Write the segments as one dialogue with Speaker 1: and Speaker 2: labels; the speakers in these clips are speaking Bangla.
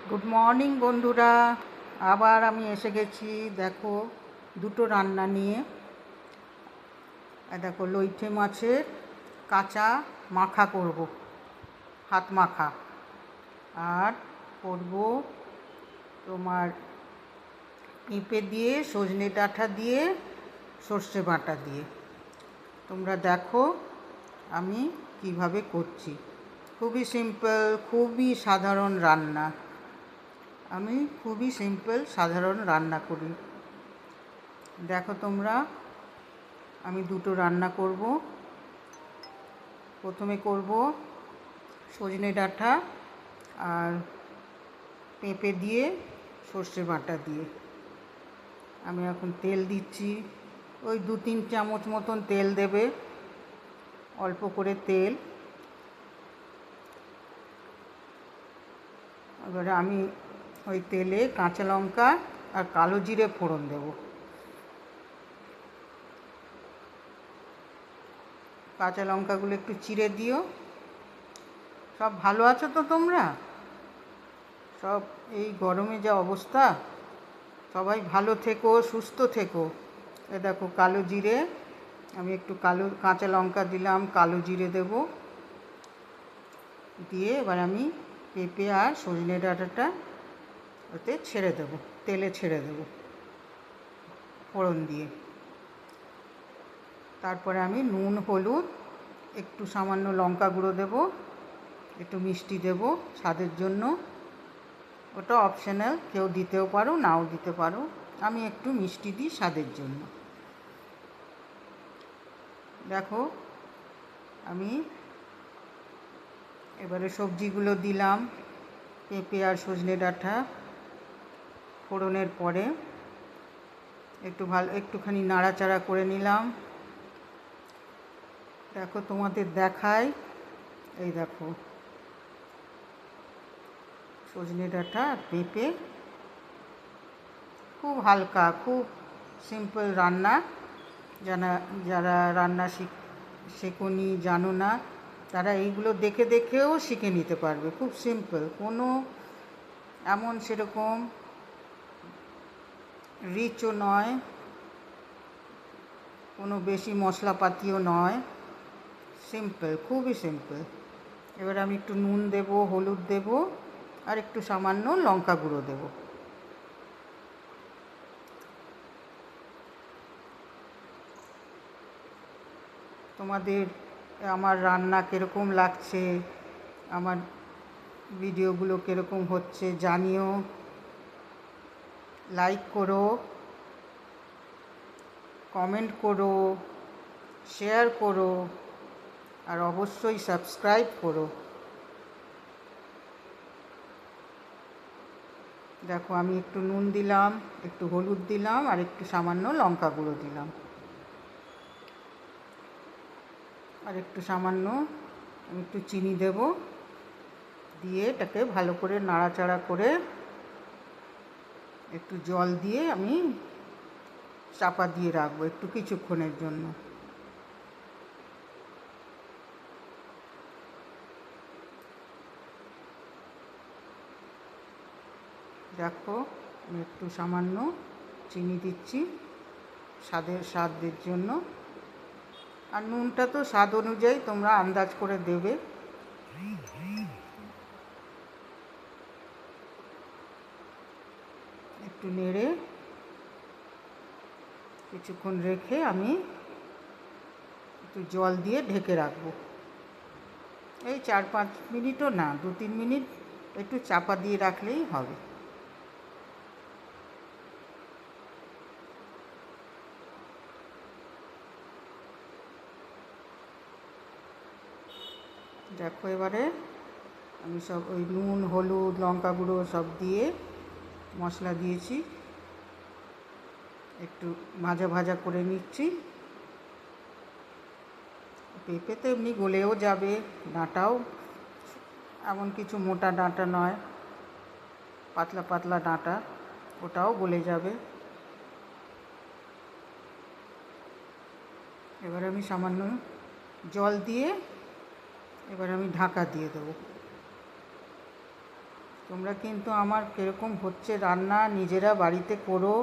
Speaker 1: গুড মর্নিং বন্ধুরা, আবার আমি এসে গেছি। দেখো দুটো রান্না নিয়ে। দেখো লইঠে মাছের কাঁচা মাখা করব, হাত মাখা। আর করব তোমার পেঁপে দিয়ে, সজনে ডাঁটা দিয়ে, সর্ষে বাটা দিয়ে। তোমরা দেখো আমি কিভাবে করছি। খুবই সিম্পল, খুবই সাধারণ রান্না। আমি খুবই সিম্পল সাধারণ রান্না করি। দেখো তোমরা, আমি দুটো রান্না করব। প্রথমে করব সজনে ডাঁটা আর পেঁপে দিয়ে, সর্ষে বাটা দিয়ে। আমি এখন তেল দিচ্ছি, ওই 2-3 চামচ মতন তেল দেবে, অল্প করে তেল। এবারে আমি ওই তেলে কাঁচা লঙ্কা আর কালো জিরে ফোড়ন দেব। কাঁচা লঙ্কাগুলো একটু চিড়ে দিও। সব ভালো আছো তো তোমরা? সব এই গরমে যা অবস্থা, সবাই ভালো থেকো, সুস্থ থেকো। এ দেখো কালো জিরে, আমি একটু কাঁচা লঙ্কা দিলাম, কালো জিরে দেব। দিয়ে এবার আমি পেঁপে আর সজনে ডাঁটাটা ওতে ছেড়ে দেবো, তেলে ছেড়ে দেবো ফোড়ন দিয়ে। তারপরে আমি নুন, হলুদ, একটু সামান্য লঙ্কা গুঁড়ো দেবো, একটু মিষ্টি দেব স্বাদের জন্য। ওটা অপশনাল, কেউ দিতেও পারো, নাও দিতে পারো। আমি একটু মিষ্টি দিই স্বাদের জন্য। দেখো আমি এবারে সবজিগুলো দিলাম, পেঁপে আর সজনে ডাঁটা ফোড়নের পরে একটুখানি নাড়াচাড়া করে নিলাম। দেখো তোমাদের দেখাই, এই দেখো সজনে ডাঁটা আর পেঁপে, খুব হালকা, খুব সিম্পল রান্না। যারা রান্না শেখোনি, জানো না, তারা এইগুলো দেখে দেখেও শিখে নিতে পারবে। খুব সিম্পল, কোনো এমন সেরকম রিচও নয়, কোনো বেশি মশলাপাতিও নয়, সিম্পল, খুবই সিম্পল। এবার আমি একটু নুন দেব, হলুদ দেব, আর একটু সামান্য লঙ্কা গুঁড়ো দেব। তোমাদের আমার রান্না কীরকম লাগছে, আমার ভিডিওগুলো কীরকম হচ্ছে জানিও। লাইক করো, কমেন্ট করো, শেয়ার করো, আর অবশ্যই সাবস্ক্রাইব করো। দেখো আমি একটু নুন দিলাম, একটু হলুদ দিলাম, আর একটু সামান্য লঙ্কা গুঁড়ো দিলাম, আর একটু সামান্য আমি একটু চিনি দেব। দিয়ে এটাকে ভালো করে নাড়াচাড়া করে একটু জল দিয়ে আমি চাপা দিয়ে রাখবো একটু কিছুক্ষণের জন্য। দেখো আমি একটু সামান্য চিনি দিচ্ছি স্বাদের জন্য। আর নুনটা তো স্বাদ অনুযায়ী তোমরা আন্দাজ করে দেবে। একটু নেড়ে কিছুক্ষণ রেখে আমি একটু জল দিয়ে ঢেকে রাখবো। এই 4-5 মিনিটও না, 2-3 মিনিট একটু চাপা দিয়ে রাখলেই হবে। দেখো এবারে আমি সব ওই নুন, হলুদ, লঙ্কা গুঁড়ো সব দিয়ে মশলা দিয়েছি, একটু ভাজা ভাজা করে নিচ্ছি। পেঁপে তো এমনি গলেও যাবে, ডাঁটাও এমন কিছু মোটা ডাঁটা নয়, পাতলা পাতলা ডাঁটা, ওটাও গলে যাবে। এবার আমি সামান্য জল দিয়ে এবার আমি ঢাকা দিয়ে দেবো। তোমরা কিন্তু আমার কীরকম হচ্ছে রান্না নিজেরা বাড়িতে করো,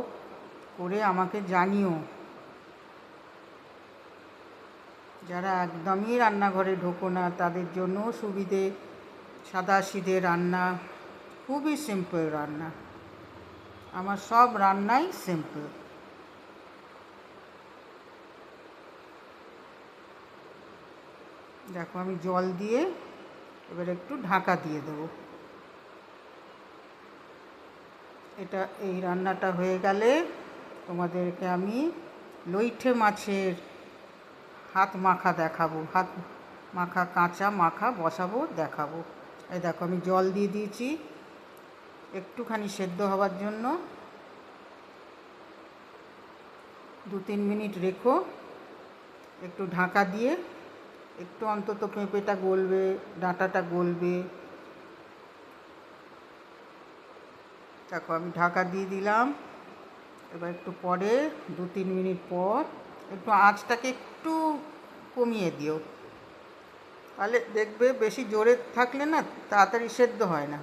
Speaker 1: করে আমাকে জানিও। যারা একদমই রান্নাঘরে ঢোকো না তাদের জন্য সুবিধে, সাদাসিধে রান্না, খুবই সিম্পল রান্না। আমার সব রান্নাই সিম্পল। দেখো আমি জল দিয়ে এবার একটু ঢাকা দিয়ে দেবো। এই রান্নাটা হয়ে গেলে তোমাদেরকে আমি লইঠে মাছের হাত মাখা দেখাবো, হাত মাখা, কাঁচা মাখা বসাবো, দেখাবো। এই দেখো আমি জল দিয়ে দিয়েছি একটুখানি সেদ্ধ হওয়ার জন্য। 2-3 মিনিট রেখো, একটু ঢাকা দিয়ে, একটু অন্তত পেঁপেটা গলবে, ডাঁটাটা গলবে। দেখো আমি ঢাকা দিয়ে দিলাম। এবার একটু পরে 2-3 মিনিট পর একটু আঁচটাকে একটু কমিয়ে দিও, তাহলে দেখবে বেশি জোরে থাকলে না তাড়াতাড়ি সেদ্ধ হয় না।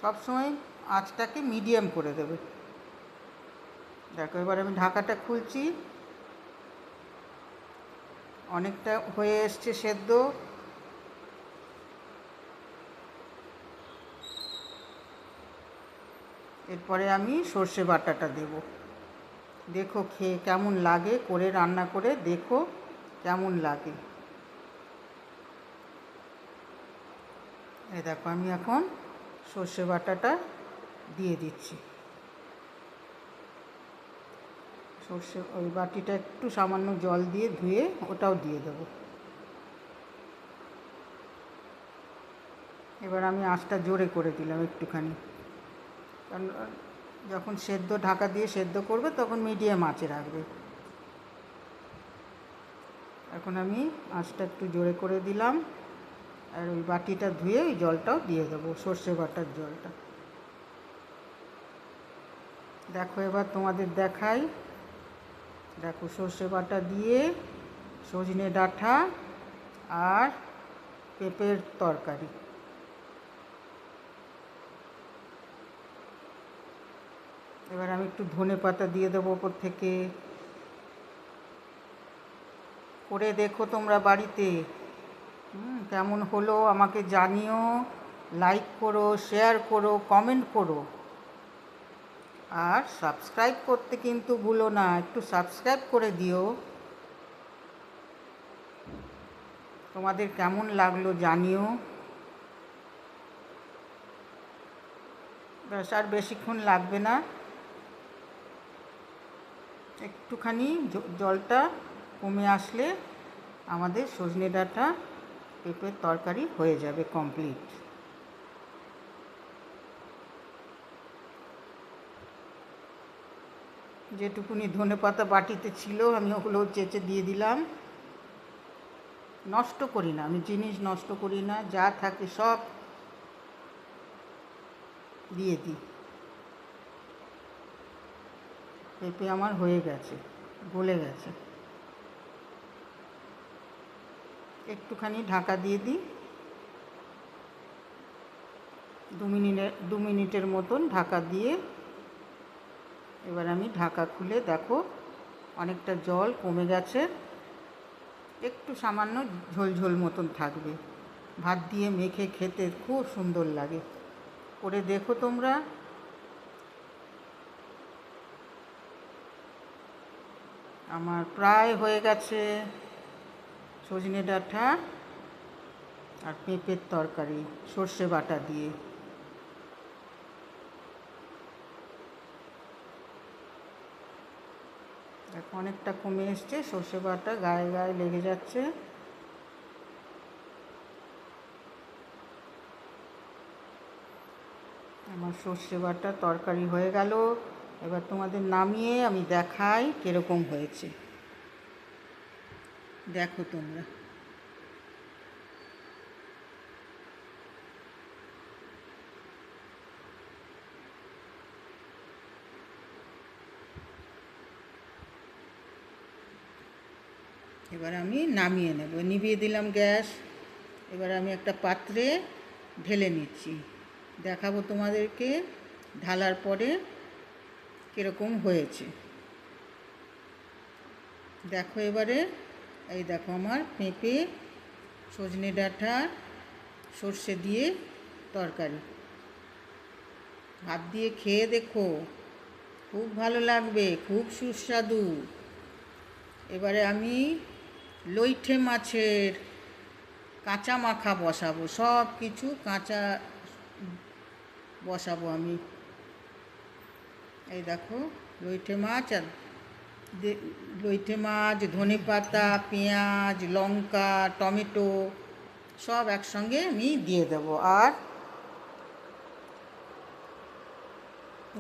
Speaker 1: সবসময় আঁচটাকে মিডিয়াম করে দেবে। দেখো এবার আমি ঢাকাটা খুলছি, অনেকটা হয়ে এসছে সেদ্ধ। এরপরে আমি সর্ষে বাটাটা দেব। দেখো খেয়ে কেমন লাগে, করে রান্না করে দেখো কেমন লাগে। এই দেখো আমি এখন সর্ষে বাটাটা দিয়ে দিচ্ছি। ওই বাটিটা একটু সামান্য জল দিয়ে ধুয়ে ওটাও দিয়ে দেবো। এবার আমি আঁচটা জোরে করে দিলাম একটুখানি, কারণ যখন ঢাকা দিয়ে সেদ্ধ করবে তখন মিডিয়াম আঁচে রাখবে। এখন আমি আঁচটা একটু জোরে করে দিলাম, আর ওই বাটিটা ধুয়ে ওই জলটাও দিয়ে দেবো, সর্ষে বাটার জলটা। দেখো এবার তোমাদের দেখাই। দেখো সর্ষে বাটা দিয়ে সজনে ডাঁটা আর পেঁপের তরকারি। এবার আমি একটু ধনে পাতা দিয়ে দেবো ওপর থেকে। করে দেখো তোমরা বাড়িতে, কেমন হলো আমাকে জানিও। লাইক করো, শেয়ার করো, কমেন্ট করো, আর সাবস্ক্রাইব করতে কিন্তু ভুলো না, একটু সাবস্ক্রাইব করে দিও। তোমাদের কেমন লাগলো জানিও। ব্যাস আর বেশিক্ষণ লাগবে না, একটুখানি জলটা কমে আসলে আমাদের সজনে ডাঁটা পেঁপের তরকারি হয়ে যাবে কমপ্লিট। যেটুকুনি ধনেপাতা বাটিতে ছিল আমি ওগুলো চেঁচে দিয়ে দিলাম। নষ্ট করি না আমি, জিনিস নষ্ট করি না, যা থাকে সব দিয়ে দিই। পেঁপে আমার হয়ে গেছে, গলে গেছে। একটুখানি ঢাকা দিয়ে দিই, 2 মিনিটের মতন ঢাকা দিয়ে এবার আমি ঢাকা খুলে দেখো অনেকটা জল কমে গেছে, একটু সামান্য ঝোল মতন থাকবে। ভাত দিয়ে মেখে খেতে খুব সুন্দর লাগে। করে দেখো তোমরা। আমার প্রায় হয়ে গেছে সজনে ডাঁটা আর পেঁপের তরকারি সর্ষে বাটা দিয়ে। দেখো অনেকটা কমে এসছে, সর্ষে বাটা গায়ে গায়ে লেগে যাচ্ছে। আমার সর্ষে বাটা তরকারি হয়ে গেল। এবার তোমাদের নামিয়ে আমি দেখাই কীরকম হয়েছে। দেখো তোমরা। এবার আমি নামিয়ে নেব, নিভিয়ে দিলাম গ্যাস। এবার আমি একটা পাত্রে ঢেলে নিচ্ছি। দেখাবো তোমাদেরকে ঢালার পরে কীরকম হয়েছে। দেখো এবারে, এই দেখো আমার পেঁপে সজনে ডাঁটা সর্ষে দিয়ে তরকারি। ভাত দিয়ে খেয়ে দেখো, খুব ভালো লাগবে, খুব সুস্বাদু। এবারে আমি লইঠে মাছের কাঁচা মাখা বসাবো, সব কিছু কাঁচা বসাবো আমি। এই দেখো লইঠে মাছ, আর লইঠে মাছ, ধনেপাতা, পেঁয়াজ, লঙ্কা, টমেটো সব একসঙ্গে আমি দিয়ে দেবো। আর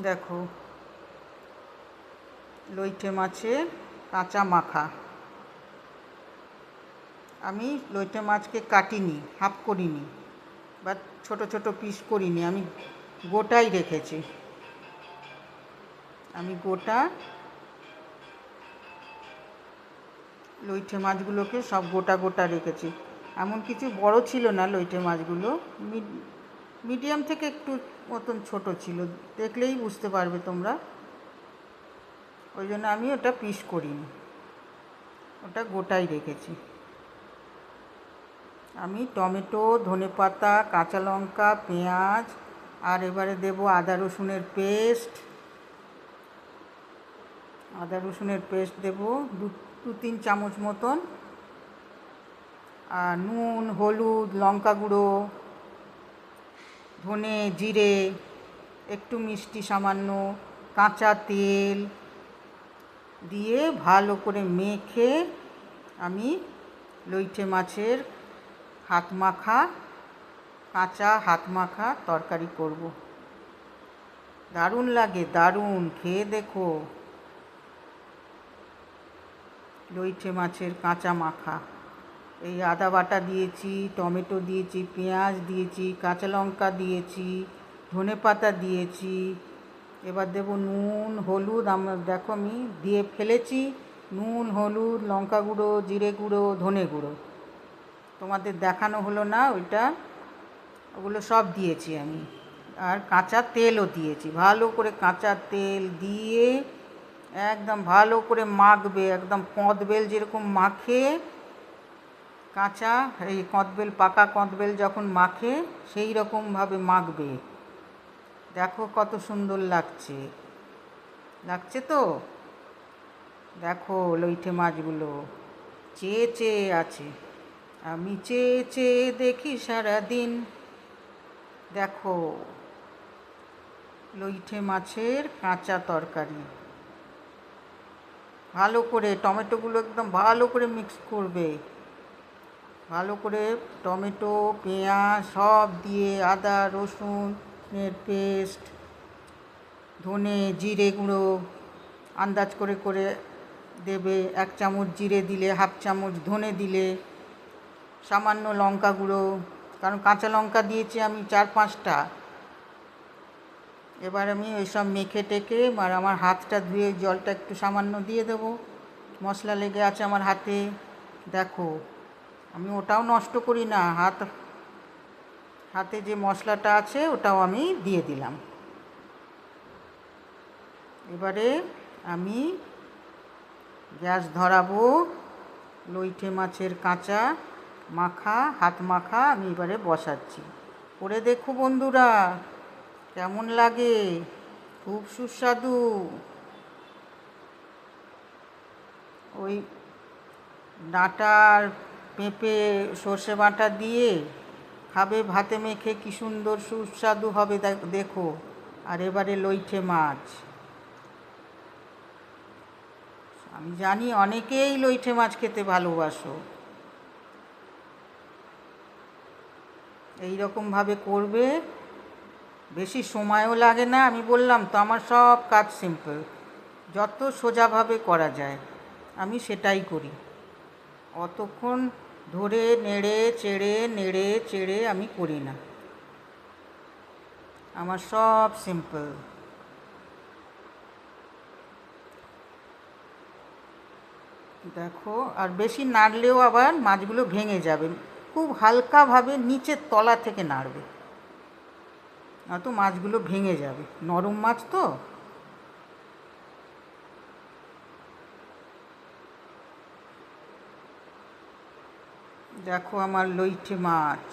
Speaker 1: দেখো লইঠে মাছের কাঁচা মাখা। আমি লইটে মাছকে কাটিনি, হাফ করিনি বা ছোট ছোট পিস করিনি, আমি গোটাই রেখেছি। আমি গোটা লইটে মাছগুলোকে সব গোটা গোটা রেখেছি। এমন কিছু বড় ছিল না লইটে মাছগুলো, মিডিয়াম থেকে একটু মতন ছোট ছিল, দেখলেই বুঝতে পারবে তোমরা। ওই জন্য আমি ওটা পিস করিনি, ওটা গোটাই রেখেছি। আমি টমেটো, ধনেপাতা, কাঁচা লঙ্কা, পেঁয়াজ, আর এবারে দেব আদা রসুনের পেস্ট। আদা রসুনের পেস্ট দেবো দু তিন চামচ মতন। আর নুন, হলুদ, লঙ্কা গুঁড়ো, ধনে, জিরে, একটু মিষ্টি সামান্য, কাঁচা তেল দিয়ে ভালো করে মেখে আমি লইটে মাছের হাত মাখা, কাঁচা হাত মাখা তরকারি করব। দারুণ লাগে, দারুণ, খেয়ে দেখো লইটে মাছের কাঁচা মাখা। এই আদা বাটা দিয়েছি, টমেটো দিয়েছি, পেঁয়াজ দিয়েছি, কাঁচা লঙ্কা দিয়েছি, ধনেপাতা দিয়েছি। এবার দেবো নুন, হলুদ, দেখো আমি দিয়ে ফেলেছি নুন, হলুদ, লঙ্কা গুঁড়ো, জিরে গুঁড়ো, ধনে গুঁড়ো। তোমাদের দেখানো হলো না ওইটা, ওগুলো সব দিয়েছি আমি। আর কাঁচা তেলও দিয়েছি, ভালো করে কাঁচা তেল দিয়ে একদম ভালো করে মাখবে, একদম কঁদবেল যেরকম মাখে, কাঁচা এই কঁদবেল, পাকা কঁদবেল যখন মাখে সেই রকমভাবে মাখবে। দেখো কত সুন্দর লাগছে, লাগছে তো? দেখো লইটে মাছগুলো চেয়ে চেয়ে আছে, আমি চেয়ে চেয়ে দেখি সারাদিন। দেখো লইটে মাছের কাঁচা তরকারি। ভালো করে টমেটোগুলো একদম ভালো করে মিক্স করবে, ভালো করে টমেটো, পেঁয়াজ সব দিয়ে, আদা রসুনের পেস্ট, ধনে জিরে গুঁড়ো আন্দাজ করে করে দেবে। 1 চামচ জিরে দিলে, হাফ চামচ ধনে দিলে, সামান্য লঙ্কা গুঁড়ো, কারণ কাঁচা লঙ্কা দিয়েছি আমি 4-5টা। এবার আমি ওই সব মেখে টেকে, আর আমার হাতটা ধুয়ে জলটা একটু সামান্য দিয়ে দেবো, মশলা লেগে আছে আমার হাতে। দেখো আমি ওটাও নষ্ট করি না, হাতে যে মশলাটা আছে ওটাও আমি দিয়ে দিলাম। এবারে আমি গ্যাস ধরাবো, লইটে মাছের কাঁচা মাখা, হাত মাখা আমি এবারে বসাচ্ছি। করে দেখো বন্ধুরা কেমন লাগে, খুব সুস্বাদু। ওই ডাঁটার পেঁপে সর্ষে বাটা দিয়ে খাবে ভাতে মেখে, কি সুন্দর সুস্বাদু হবে দেখো। আর এবারে লইটে মাছ, আমি জানি অনেকেই লইটে মাছ খেতে ভালোবাসো, এই রকমভাবে করবে, বেশি সময়ও লাগে না। আমি বললাম তো আমার সব কাজ সিম্পল, যত সোজাভাবে করা যায় আমি সেটাই করি। অতক্ষণ ধরে নেড়ে চেড়ে আমি করি না, আমার সব সিম্পল। দেখো, আর বেশি নাড়লেও আবার মাছগুলো ভেঙে যাবে, খুব হালকাভাবে নিচের তলা থেকে নাড়বে, নয়তো মাছগুলো ভেঙে যাবে, নরম মাছ তো। দেখো আমার লইটে মাছ,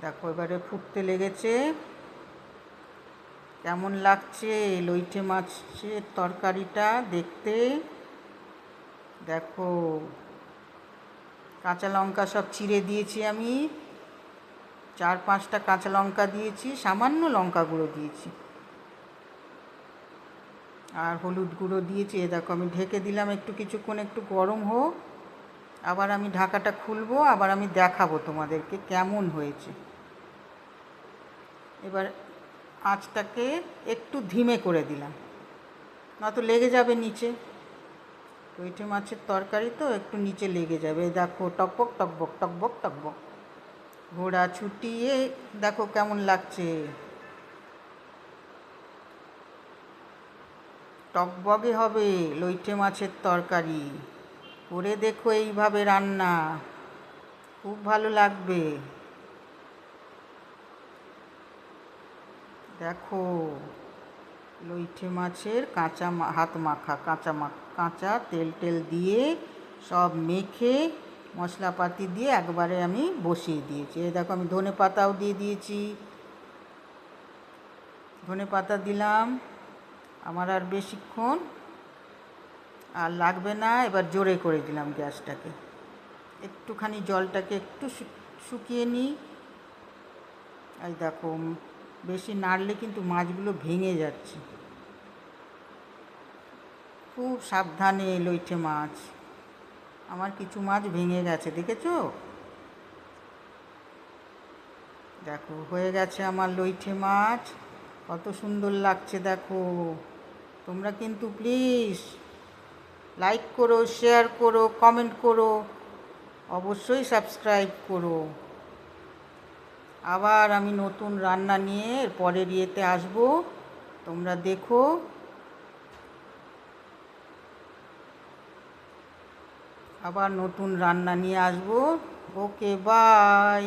Speaker 1: দেখো এবারে ফুটতে লেগেছে। কেমন লাগছে লইটে মাছের তরকারিটা দেখতে? দেখো কাঁচা লঙ্কা সব চিড়ে দিয়েছি আমি, 4-5টা কাঁচা লঙ্কা দিয়েছি, সামান্য লঙ্কা গুঁড়ো দিয়েছি, আর হলুদ গুঁড়ো দিয়েছি। দেখো আমি ঢেকে দিলাম একটু, কিছুক্ষণ একটু গরম হোক, আবার আমি ঢাকাটা খুলবো, আবার আমি দেখাবো তোমাদেরকে কেমন হয়েছে। এবার আঁচটাকে একটু ধিমে করে দিলাম, নয়তো লেগে যাবে নিচে। লইটে মাছের তরকারি তো একটু নিচে লেগে যাবে। দেখো টকবক টকবক টকবক টকবক ঘোড়া ছুটিয়ে, দেখো কেমন লাগছে। টকবগে হবে লইটে মাছের তরকারি, করে দেখো এইভাবে রান্না, খুব ভালো লাগবে। দেখো লইটে মাছের কাঁচা হাত মাখা, কাঁচা তেল টেল দিয়ে সব মেখে মশলাপাতি দিয়ে একবারে আমি বসিয়ে দিয়েছি। এই দেখো আমি ধনে পাতাও দিয়ে দিয়েছি, ধনে পাতা দিলাম। আমার আর বেশিক্ষণ আর লাগবে না, এবার জোরে করে দিলাম গ্যাসটাকে, একটুখানি জলটাকে একটু শুকিয়ে নিই। এই দেখো বেশি নাড়লে কিন্তু মাছগুলো ভেঙে যাচ্ছে, খুব সাবধানে লইটে মাছ। আমার কিছু মাছ ভেঙে গেছে, দেখেছো? দেখো হয়ে গেছে আমার লইটে মাছ, কত সুন্দর লাগছে দেখো। তোমরা কিন্তু প্লিজ লাইক করো, শেয়ার করো, কমেন্ট করো, অবশ্যই সাবস্ক্রাইব করো। আবার আমি নতুন রান্না নিয়ে পরের ইয়েতে আসবো, তোমরা দেখো। আবার নতুন রান্না নিয়ে আসবো। ওকে, বাই।